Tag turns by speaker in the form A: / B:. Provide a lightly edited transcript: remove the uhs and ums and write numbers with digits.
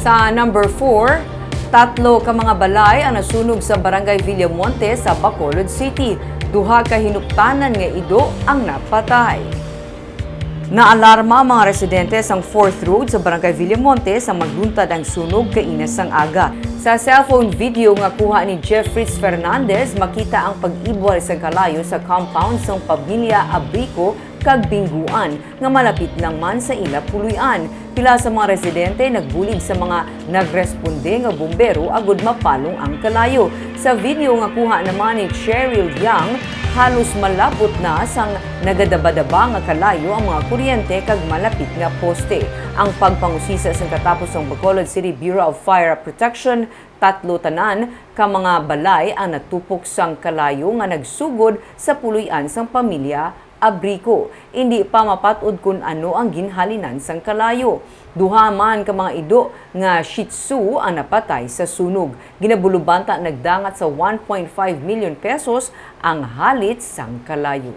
A: Sa number 4, tatlo ka mga balay ang nasunog sa Barangay Villamonte sa Bacolod City. Duha ka hinuptanan nga ido ang napatay. Naalarma ang mga residente sang 4th Road sa Barangay Villamonte sa magluntad ang sunog kaina sang aga. Sa cellphone video nga kuha ni Jeffrey Fernandez, makita ang pag-ibwal sa kalayo sa compound sang Pamilya Abrico kag Bingguan nga malapit lang man sa ila puluyan. Pila sa mga residente nagbulig sa mga nagresponde nga bumbero agud mapalong ang kalayo. Sa video nga kuha naman ni Cheryl Young, halos malabot na sang nagadabadaba nga kalayo ang mga kuryente kag malapit nga poste. Ang pagpangusisa sa katapos ng Bacolod City Bureau of Fire Protection, tatlo tanan ka mga balay ang natupok sang kalayo nga nagsugod sa puluyan sang Pamilya Abrico. Hindi pa mapatud kung ano ang ginhalinan sang kalayo. Duha man ka mga ido nga Shih Tzu ang napatay sa sunog. Ginabulubanta nagdangat sa 1.5 million pesos ang halit sang kalayo.